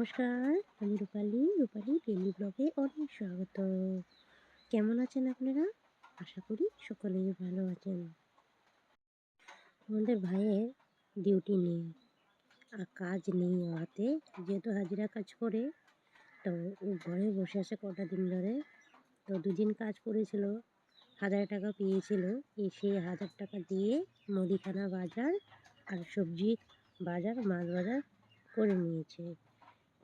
নমস্কার, আমি রূপালী। ডেইলি ব্লগে অনেক স্বাগত। কেমন আছেন আপনারা? আশা করি সকলেই ভালো আছেন। আমাদের ভাইয়ের ডিউটি নেই, কাজ নেই হাতে, যেহেতু হাজিরা কাজ করে, তো ও ঘরে বসে আছে কটা দিন ধরে। তো দুদিন কাজ করেছিল, 1000 টাকা পেয়েছিল। সেই 1000 টাকা দিয়ে মুদিখানা বাজার আর সবজি বাজার, মাছ বাজার করে নিয়েছে।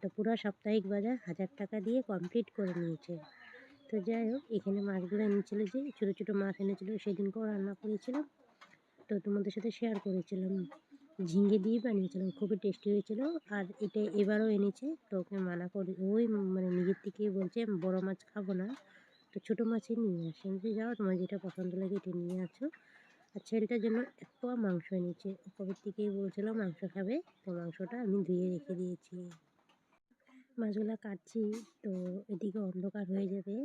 তো পুরো সাপ্তাহিক বাজার 1000 টাকা দিয়ে কমপ্লিট করে নিয়েছে। তো যাই হোক, এখানে মাছগুলো এনেছিল, যে ছোটো ছোটো মাছ এনেছিল, সেদিনকেও রান্না করেছিলাম, তো তোমাদের সাথে শেয়ার করেছিলাম। ঝিঙে দিয়ে বানিয়েছিলাম, খুবই টেস্টি হয়েছিল। আর এটা এবারও এনেছে, তো ওকে মানা করে, ওই নিজের থেকেই বলছে বড় মাছ খাবো না, তো ছোটো মাছই নিয়ে আসে। আমি যাও, তোমার যেটা পছন্দ লাগে এটা নিয়ে আসো। আর ছেলেটার জন্য 1 পোয়া মাংস এনেছে, ও কবে থেকেই বলছিল মাংস খাবে, তো মাংসটা আমি ধুয়ে রেখে দিয়েছি। মাছগুলো কাটছি, তো এদিকে অন্ধকার হয়ে যাবে,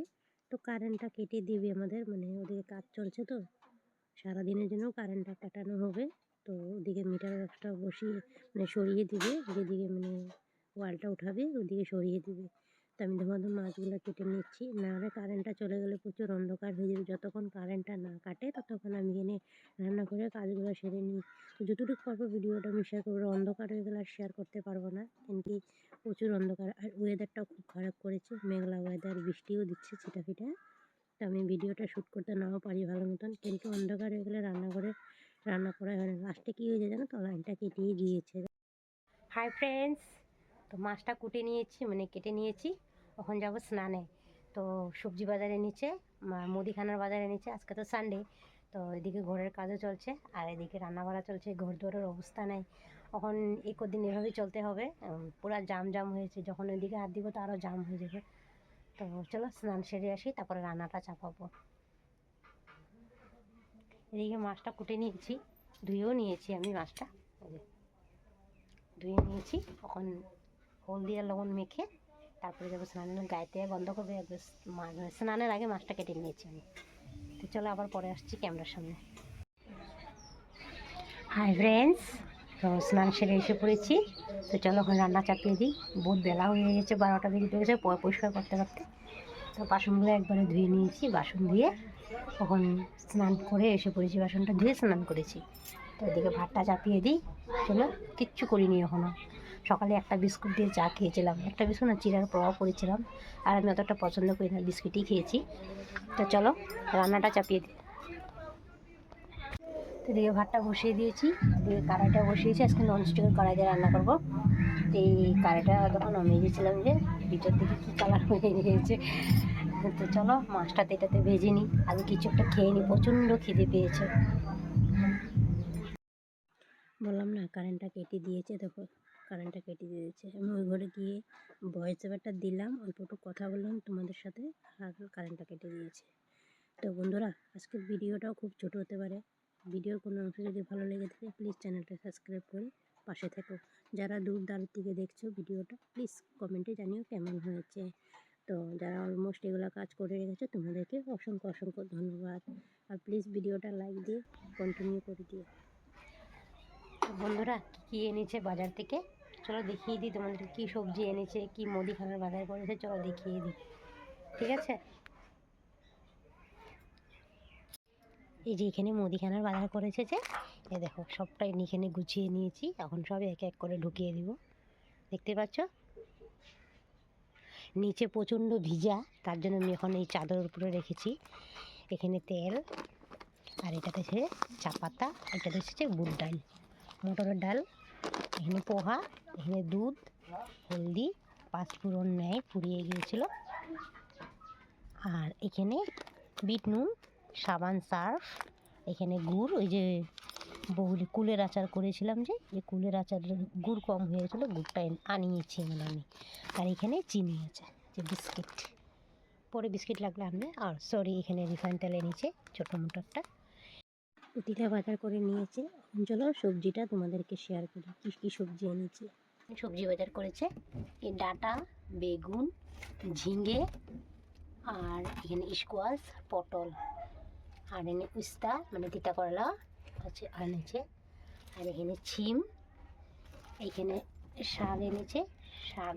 তো কারেন্টটা কেটে দেবে আমাদের, ওদিকে কাজ চলছে, তো সারাদিনের জন্য কারেন্টটা কাটানো হবে। তো ওদিকে মিটার বক্সটা বসিয়ে সরিয়ে দিবে, যেদিকে ওয়ালটা উঠাবে ওদিকে সরিয়ে দিবে। তো আমি ধুমাধুম মাছগুলো কেটে নিচ্ছি, নাহলে কারেন্টটা চলে গেলে প্রচুর অন্ধকার হয়ে যাবে। যতক্ষণ কারেন্টটা না কাটে ততক্ষণ আমি এনে রান্না করে কাজগুলো সেরে নিই। তো যতটুকু পারবো ভিডিওটা আমি শেয়ার করবো, অন্ধকার হয়ে গেলে আর শেয়ার করতে পারবো না, কেন প্রচুর অন্ধকার। আর ওয়েদারটাও খুব খারাপ করেছে, মেঘলা ওয়েদার, বৃষ্টিও দিচ্ছে ছিটাফিটা। তো আমি ভিডিওটা শ্যুট করতে নাও পারি ভালো মতন, কিন্তু অন্ধকার হয়ে গেলে রান্নাঘরে রান্না করা হয় না। লাস্টে কী হয়েছে জানো তো, লাইনটা কেটেই গিয়েছে। হাই ফ্রেন্ডস, তো মাছটা কেটে নিয়েছি। এখন যাব স্নানে। তো সবজি বাজারে নিচে, মুদিখানার বাজারে নিচে, আজকে তো সানডে। তো এদিকে ঘরের কাজও চলছে, আর এদিকে রান্না বাড়া চলছে। ঘর দুয়ারের অবস্থা নেই, এখন এই কদিন এভাবেই চলতে হবে। পুরো জাম হয়েছে, যখন ওইদিকে হাত দিব তো আরও জাম হয়ে যাবে। তো চলো স্নান সেরে আসি, তারপরে রান্নাটা চাপাবো। এদিকে মাছটা কুটে নিয়েছি, ধুয়েও নিয়েছি আমি মাছটা, ধুয়ে নিয়েছি। এখন হলদি আর লবণ মেখে তারপরে যাবো স্নানের, গায়েতে গন্ধ করবে। স্নানের আগে মাছটা কেটে নিয়েছি আমি। তো চলো আবার পরে আসছি ক্যামেরার সামনে। হাই ফ্রেন্ডস, তো স্নান সেরে এসে পড়েছি। তো চলো এখন রান্না চাপিয়ে দিই, বহুত বেলা হয়ে গেছে, 12টা বেজে গেছে পরিষ্কার করতে করতে। তো বাসনগুলো একবারে ধুয়ে নিয়েছি, বাসন ধুয়ে এখন স্নান করে এসে পড়েছি, বাসনটা ধুয়ে স্নান করেছি। তো এদিকে ভাতটা চাপিয়ে দিই। চলো, কিচ্ছু করিনি এখনও। সকালে একটা বিস্কুট দিয়ে চা খেয়েছিলাম, একটা বিস্কুট না, চিড়ার প্রভাব করেছিলাম, আর আমি অতটা পছন্দ করি না, বিস্কুটই খেয়েছি। তো চলো রান্নাটা চাপিয়ে দিই। তো এদিকে ভাতটা বসিয়ে দিয়েছি, এদিকে কড়াইটা বসিয়েছি, আজকে ননস্টিকের কড়াই দিয়ে রান্না করবো। তো এই কড়াইটা যখন নামিয়ে দিয়েছিলাম, যে ভিতর দিকে কী কালার হয়ে গিয়েছে। তো চলো মাছটা এটাতে ভেজে নিই, আগে কিছু একটা খেয়ে নিই, প্রচণ্ড খিদে পেয়েছে। বললাম না কারেন্টটা কেটে দিয়েছে, দেখো কারেন্টটা কেটে দিয়েছে। আমি ওই ঘরে গিয়ে ভয়েস ওভারটা দিলাম, অল্প একটু কথা বললাম তোমাদের সাথে, আর কারেন্টটা কেটে দিয়েছে। তো বন্ধুরা, আজকের ভিডিওটাও খুব ছোট হতে পারে, ভিডিওর কোনো অংশ যদি ভালো লেগে থাকে প্লিজ চ্যানেলটা সাবস্ক্রাইব করে পাশে থেকো। যারা দূর দাঁড় থেকে দেখছো ভিডিওটা, প্লিজ কমেন্টে জানিও কেমন হয়েছে। তো যারা অলমোস্ট এগুলো কাজ করে রেখেছো তোমাদেরকে অসংখ্য অসংখ্য ধন্যবাদ। আর প্লিজ ভিডিওটা লাইক দিয়ে কন্টিনিউ করে দিও। বন্ধুরা, কী এনেছে বাজার থেকে চলো দেখিয়ে দিই তোমাদের, কী সবজি এনেছে, কী মুদিখানার বাজার করেছে, চলো দেখিয়ে দিই, ঠিক আছে? এই যে এখানে মুদিখানার বাজার করেছে, যে এ দেখো সবটাই এখানে গুছিয়ে নিয়েছি, এখন সব এক এক করে ঢুকিয়ে দিব। দেখতে পাচ্ছ নিচে প্রচণ্ড ভিজা, তার জন্য আমি এখন এই চাদরের উপরে রেখেছি। এখানে তেল, আর এটাতে হচ্ছে চা পাতা, এটাতে হচ্ছে বুট ডাল, মটরের ডাল, এখানে পোহা, এখানে দুধ, হলদি, পাঁচফোড়ন নেয় পুড়িয়ে গিয়েছিল, আর এখানে বিট নুন, সাবান সার্ফ, এখানে গুড়, ওই যে বহুলি কুলের আচার করেছিলাম, যে কুলের আচারের গুড় কম হয়েছিল, গুড়টা আনিয়েছি আমি। আর এখানে চিনি আছে, যে বিস্কিট, পরে বিস্কিট লাগলে আনবে। আর সরি, এখানে রিফাইন তেল এনেছে ছোটো মোটো একটা। প্রতিটা বাজার করে নিয়েছে। চলো সবজিটা তোমাদেরকে শেয়ার করি, কী কী সবজি এনেছি। সবজি বাজার করেছে, এই ডাঁটা, বেগুন, ঝিঙে, আর এখানে স্কোয়াশ, পটল, আর এনে উস্তা তিতা করলা আছে এনেছে, আর এখানে ছিম, এইখানে শাক এনেছে, শাক,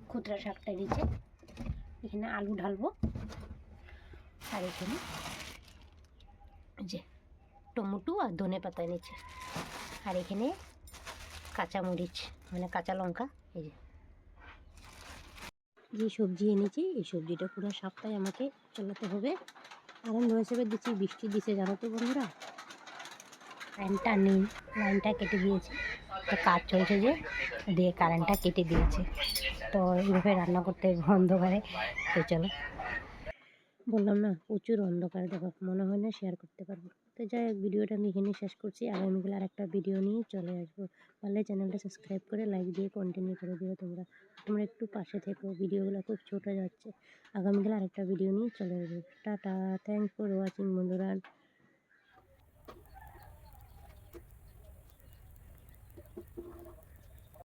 খুচরা শাকটা নিচে, এখানে আলু ঢালবো, আর এখানে যে টমেটো আর ধনে পাতা নিচে, আর এখানে কাঁচামরিচ মানে কাঁচা লঙ্কা। এই যে সবজি এনেছি, এই সবজিটা পুরো সপ্তাহে আমাকে চালাতে হবে। আনন্দ হিসেবে দিচ্ছি, বৃষ্টি দিছে জানো তো বন্ধুরা, কারেন্টটা নেই, লাইনটা কেটে দিয়েছে, তো কাজ চলছে যে দিয়ে কারেন্টটা কেটে দিয়েছে, তো এইভাবে রান্না করতে হবে অন্ধকারে। তো চলো, বললাম না প্রচুর অন্ধকার, দেখো মনে হয় না শেয়ার করতে পারবো। তো যাই হোক, ভিডিওটা আমি এখানে শেষ করছি, আগামীকাল আর একটা ভিডিও নিয়ে চলে আসবো। পারলে চ্যানেলটা সাবস্ক্রাইব করে লাইক দিয়ে কন্টিনিউ করে দিও। তোমরা একটু পাশে থেকো, ভিডিওগুলো খুব ছোটো যাচ্ছে। আগামীকাল আরেকটা ভিডিও নিয়ে চলে আসবো। টাটা, থ্যাংকস ফর ওয়াচিং বন্ধুরা।